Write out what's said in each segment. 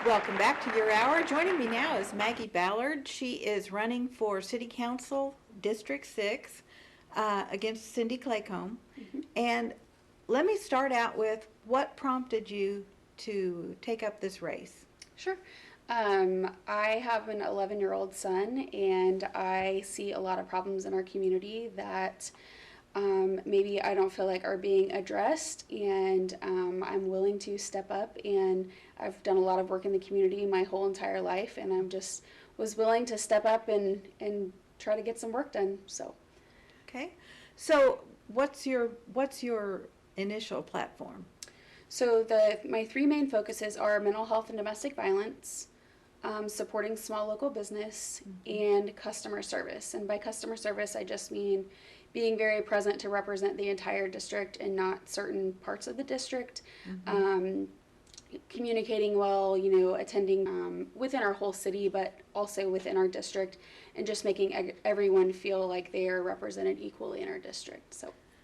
Welcome back to your hour. Joining me now is Maggie Ballard. She is running for City Council District 6 against Cindy Claycomb. And let me start out with what prompted you to take up this race? Sure. I have an 11-year-old son, and I see a lot of problems in our community that maybe I don't feel like are being addressed, and I'm willing to step up. And I've done a lot of work in the community my whole entire life, and I'm just was willing to step up and try to get some work done. So, Okay. So what's your initial platform? so my three main focuses are mental health and domestic violence, supporting small local business, and customer service. And by customer service, I just mean being very present to represent the entire district and not certain parts of the district. Communicating well, attending within our whole city, but also within our district, and just making everyone feel like they are represented equally in our district.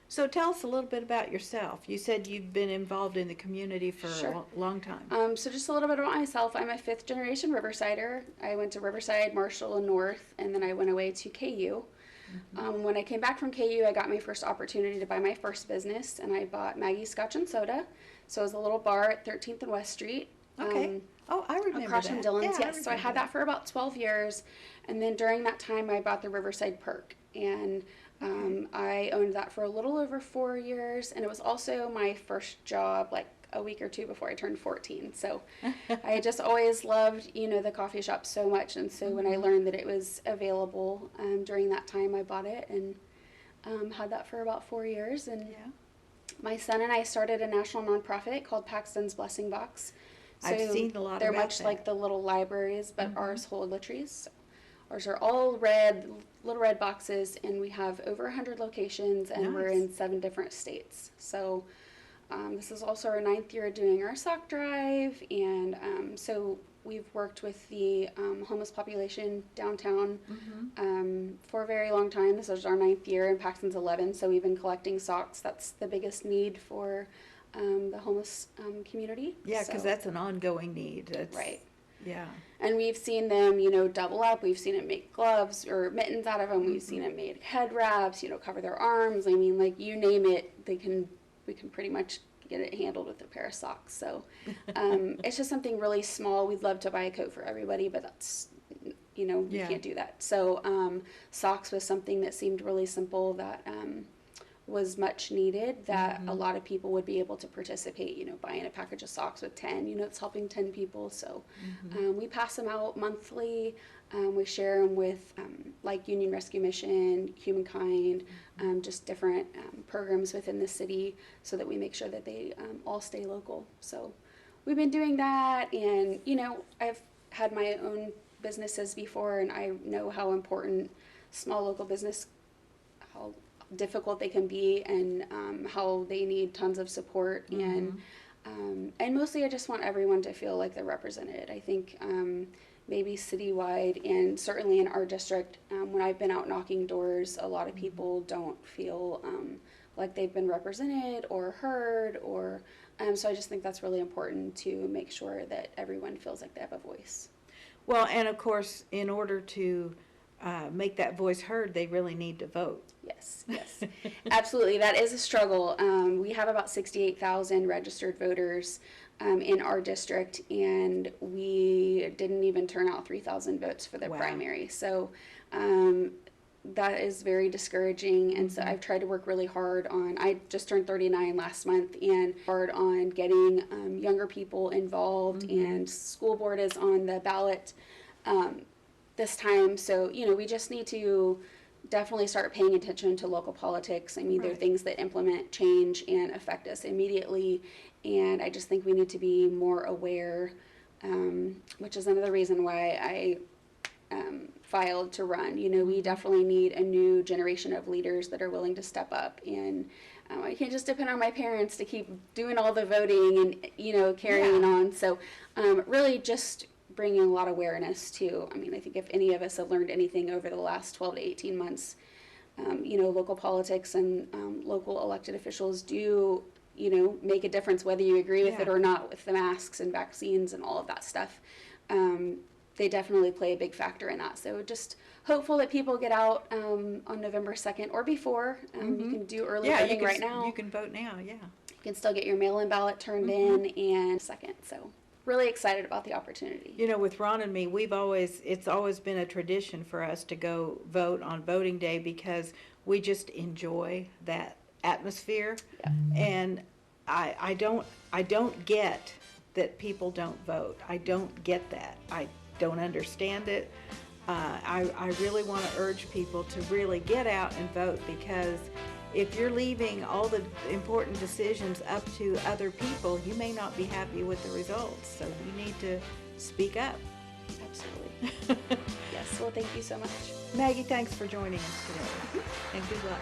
So tell us a little bit about yourself. You said you've been involved in the community for Sure. a long time. So just a little bit about myself. I'm a fifth generation Riversider. I went to Riverside, Marshall, and North, and then I went away to KU. When I came back from KU, I got my first opportunity to buy my first business, and I bought Maggie's Scotch and Soda. So it was a little bar at 13th and West Street. Okay. Oh, I remember Across that. from Dillon's, Yeah, yes. So I had remember that for about 12 years, and then during that time, I bought the Riverside Perk, and I owned that for a little over 4 years, and it was also my first job, like a week or two before I turned 14. So I just always loved, the coffee shop so much, and so when I learned that it was available during that time, I bought it and had that for about 4 years. And Yeah. my son and I started a national nonprofit called Paxton's Blessing Box. So I've seen a lot they're about much that. like the little libraries, but ours hold latrines. So ours are all red, little red boxes, and we have over 100 locations, and we're Nice. in 7 different states. So this is also our 9th year doing our sock drive, and so we've worked with the homeless population downtown for a very long time. This is our 9th year, and Paxton's 11, so we've been collecting socks. That's the biggest need for the homeless community. Yeah, because So- that's an ongoing need. right. Yeah. And we've seen them, double up. We've seen them make gloves or mittens out of them. We've seen them make head wraps, cover their arms. I mean, like, you name it, we can pretty much get it handled with a pair of socks. So it's just something really small. We'd love to buy a coat for everybody, but that's, you Yeah. can't do that. So socks was something that seemed really simple that was much needed, that a lot of people would be able to participate, buying a package of socks with 10, it's helping 10 people. So we pass them out monthly. We share them with like Union Rescue Mission, Humankind, just different programs within the city, so that we make sure that they all stay local. So we've been doing that, and I've had my own businesses before, and I know how important small local business, how difficult they can be, and how they need tons of support. And mostly I just want everyone to feel like they're represented. I think maybe citywide, and certainly in our district, when I've been out knocking doors, a lot of people don't feel like they've been represented or heard, or so I just think that's really important, to make sure that everyone feels like they have a voice. Well, and of course, in order to make that voice heard, they really need to vote. Yes, absolutely. That is a struggle. We have about 68,000 registered voters in our district, and we didn't even turn out 3,000 votes for the Wow. primary. So that is very discouraging. And so I've tried to work really hard on, I just turned 39 last month, and hard on getting younger people involved, and school board is on the ballot this time. So, we just need to definitely start paying attention to local politics. I mean, there are Right. things that implement change and affect us immediately, and I just think we need to be more aware, which is another reason why I filed to run. We definitely need a new generation of leaders that are willing to step up, and I can't just depend on my parents to keep doing all the voting and, carrying on. So really just bringing a lot of awareness to, I mean, I think if any of us have learned anything over the last 12 to 18 months, local politics and local elected officials do make a difference whether you agree with Yeah. it or not, with the masks and vaccines and all of that stuff. They definitely play a big factor in that. So just hopeful that people get out on November 2nd or before. You can do early voting right now. You can vote now, yeah. You can still get your mail-in ballot turned in and second. So really excited about the opportunity. With Ron and me, it's always been a tradition for us to go vote on voting day because we just enjoy that atmosphere. Yeah. And I don't get that people don't vote. I don't get that. I don't understand it. I really want to urge people to really get out and vote, because if you're leaving all the important decisions up to other people, you may not be happy with the results. So you need to speak up. Absolutely. Yes. Well, thank you so much. Maggie, thanks for joining us today. And good luck.